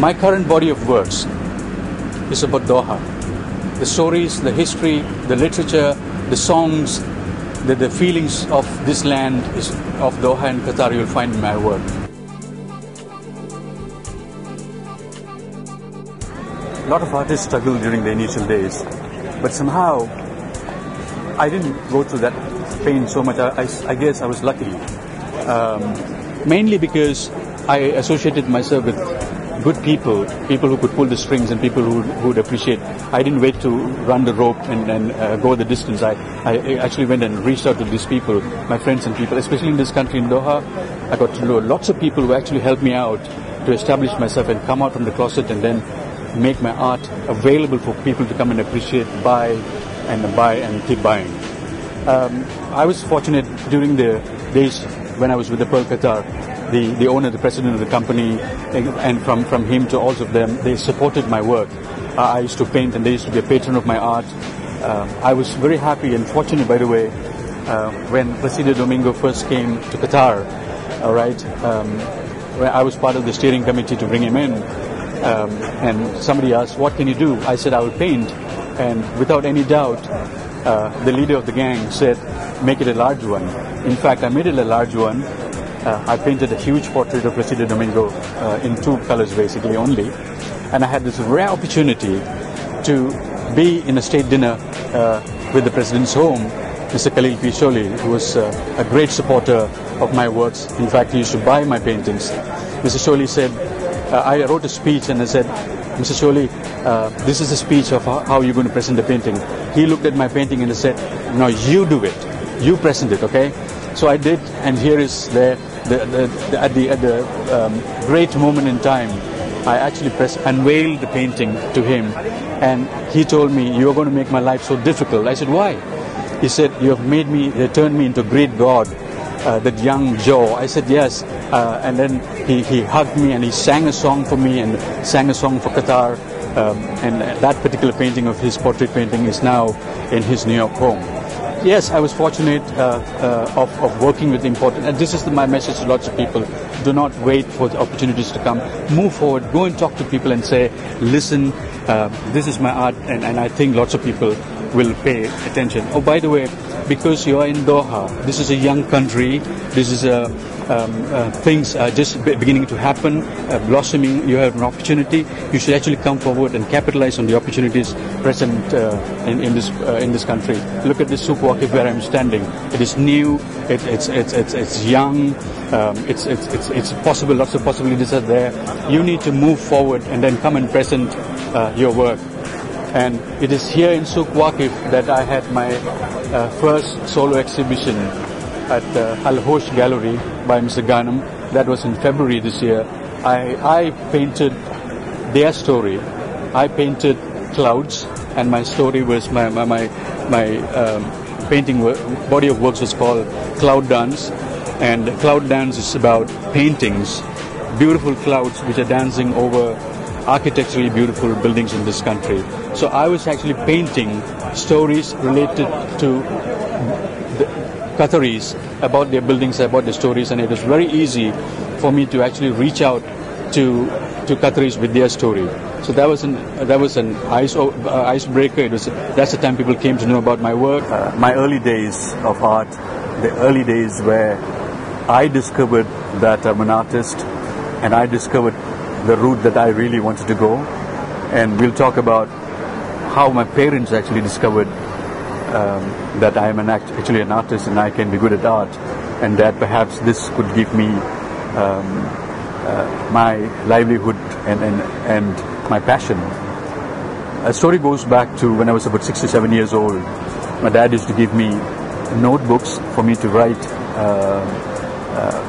My current body of works is about Doha. The stories, the history, the literature, the songs, the feelings of this land of Doha and Qatar you'll find in my work. A lot of artists struggle during the initial days, but somehow I didn't go through that pain so much. I guess I was lucky, mainly because I associated myself with good people who could pull the strings and people who would appreciate. I didn't wait to run the rope and go the distance. I actually went and reached out to these people, my friends and people, especially in this country in Doha. I got to know lots of people who actually helped me out to establish myself and come out from the closet and then make my art available for people to come and appreciate, buy and keep buying. I was fortunate during the days when I was with the Pearl Qatar. The owner, the president of the company, and from him to all of them, they supported my work. I used to paint and they used to be a patron of my art. I was very happy and fortunate, by the way, when Placido Domingo first came to Qatar, where I was part of the steering committee to bring him in. And somebody asked, what can you do? I said, I will paint. And without any doubt, the leader of the gang said, make it a large one. In fact, I made it a large one. I painted a huge portrait of Placido Domingo in 2 colors basically only. And I had this rare opportunity to be in a state dinner with the president's home, Mr. Khalil P. Sholi, who was a great supporter of my works. In fact, he used to buy my paintings. Mr. Sholi said, I wrote a speech and I said, Mr. Sholi, this is a speech of how you're going to present the painting. He looked at my painting and he said, no, you do it. You present it, okay? So I did, and here is at the great moment in time, I actually unveiled the painting to him, and he told me, you are going to make my life so difficult. I said, why? He said, you have turned me into a great god, that young Joe. I said, yes. And then he hugged me and he sang a song for me and sang a song for Qatar. And that particular painting of his, portrait painting, is now in his New York home. Yes, I was fortunate of working with important, and this is my message to lots of people. Do not wait for the opportunities to come. Move forward, go and talk to people and say, listen, this is my art, and I think lots of people will pay attention. Oh, by the way, because you are in Doha, this is a young country, this is things are just beginning to happen, blossoming. You have an opportunity. You should actually come forward and capitalize on the opportunities present in this country. Look at this Souq Waqif where I'm standing. It is new. It's young. It's possible. Lots of possibilities are there. You need to move forward and then come and present your work. And it is here in Souq Waqif that I had my first solo exhibition at Al-Hosh Gallery by Mr. Ghanem. That was in February this year. I painted their story. I painted clouds, and my story was my painting body of works was called Cloud Dance. And Cloud Dance is about paintings, beautiful clouds which are dancing over architecturally beautiful buildings in this country. So I was actually painting stories related to the Qataris, about their buildings, about their stories, and it was very easy for me to actually reach out to Qataris with their story. So that was an icebreaker. That's the time people came to know about my work. My early days of art, the early days where I discovered that I'm an artist, and I discovered the route that I really wanted to go. And we'll talk about how my parents actually discovered that I am actually an artist and I can be good at art, and that perhaps this could give me my livelihood and my passion. A story goes back to when I was about 6 to 7 years old. My dad used to give me notebooks for me to write,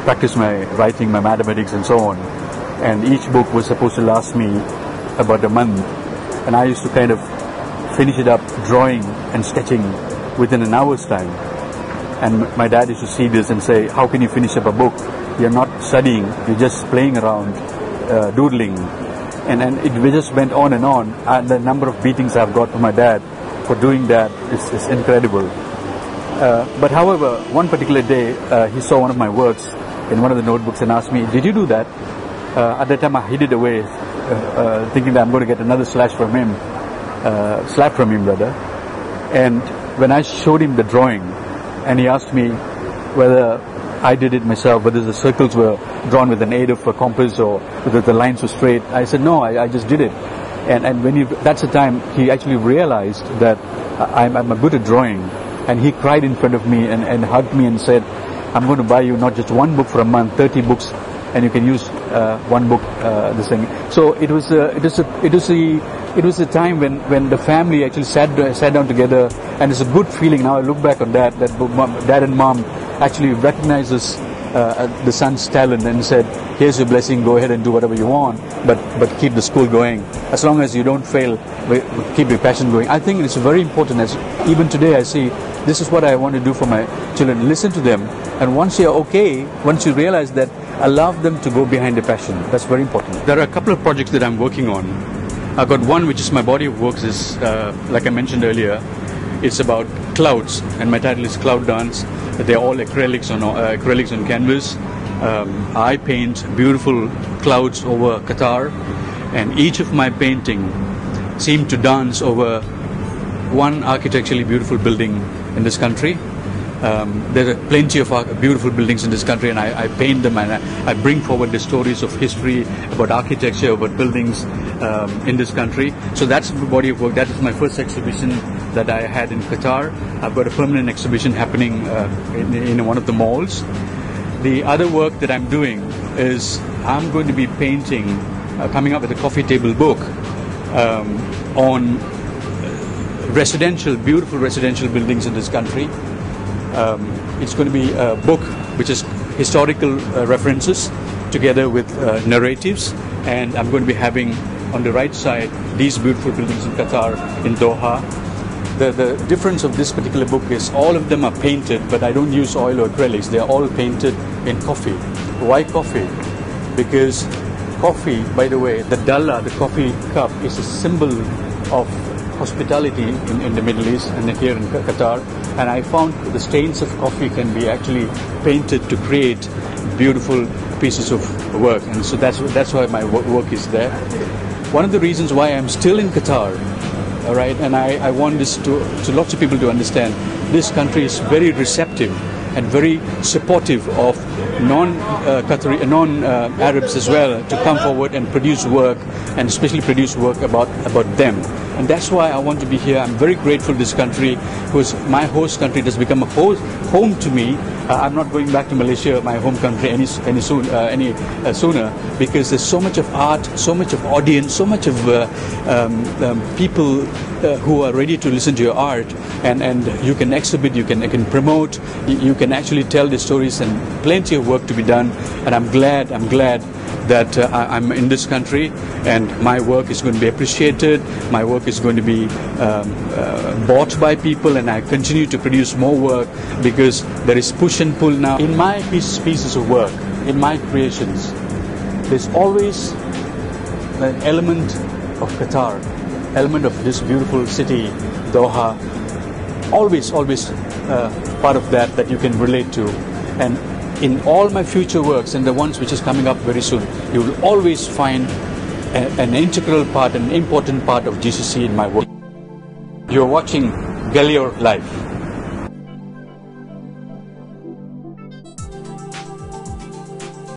practice my writing, my mathematics and so on. And each book was supposed to last me about a month. And I used to kind of finish it up drawing and sketching within an hour's time. And my dad used to see this and say, how can you finish up a book? You're not studying, you're just playing around, doodling. And it just went on. And the number of beatings I've got from my dad for doing that is incredible. But however, one particular day, he saw one of my works in one of the notebooks and asked me, did you do that? At that time I hid it away thinking that I'm going to get another slap from him, rather. And when I showed him the drawing, and he asked me whether I did it myself, whether the circles were drawn with an aid of a compass or whether the lines were straight, I said, no, I just did it. And when that's the time he actually realized that I'm good at drawing. And he cried in front of me and hugged me and said, I'm going to buy you not just one book for a month, 30 books, and you can use one book this thing. So it was a time when the family actually sat down together, and it's a good feeling. Now I look back on that dad and mom actually recognizes the son's talent and said, here's your blessing, go ahead and do whatever you want, but keep the school going. As long as you don't fail, keep your passion going. I think it's very important. As even today I see, this is what I want to do for my children. Listen to them, and once you're okay, once you realize that, allow them to go behind their passion. That's very important. There are a couple of projects that I'm working on. I've got one which is my body of works is, like I mentioned earlier, it's about clouds, and my title is Cloud Dance. They're all acrylics on canvas. I paint beautiful clouds over Qatar, and each of my painting seem to dance over one architecturally beautiful building in this country. There are plenty of beautiful buildings in this country, and I paint them, and I bring forward the stories of history, about architecture, about buildings in this country. So that's the body of work. That is my first exhibition that I had in Qatar. I've got a permanent exhibition happening in one of the malls. The other work that I'm doing is I'm going to be painting, coming up with a coffee table book on beautiful residential buildings in this country. It's going to be a book which is historical references together with narratives, and I'm going to be having on the right side these beautiful buildings in Qatar, in Doha. The difference of this particular book is all of them are painted, but I don't use oil or acrylics. They are all painted in coffee. Why coffee? Because coffee, by the way, the dalla, the coffee cup, is a symbol of hospitality in the Middle East and here in Qatar, and I found the stains of coffee can be actually painted to create beautiful pieces of work, and so that's why my work is there. One of the reasons why I'm still in Qatar, all right, and I want this to lots of people to understand, this country is very receptive and very supportive of non-Arabs as well to come forward and produce work, and especially produce work about them. And that's why I want to be here. I'm very grateful to this country, because my host country has become a home to me. I'm not going back to Malaysia, my home country, any sooner, because there's so much of art, so much of audience, so much of people who are ready to listen to your art, and you can exhibit, you can promote, you can actually tell the stories, and plenty of work to be done. And I'm glad that I'm in this country, and my work is going to be appreciated, my work is going to be bought by people, and I continue to produce more work, because there is push and pull now. In my pieces of work, in my creations, there's always an element of Qatar, element of this beautiful city, Doha, always part of that you can relate to. And in all my future works, and the ones which is coming up very soon, you will always find an integral part, an important part of GCC in my work. You're watching Gallureliv.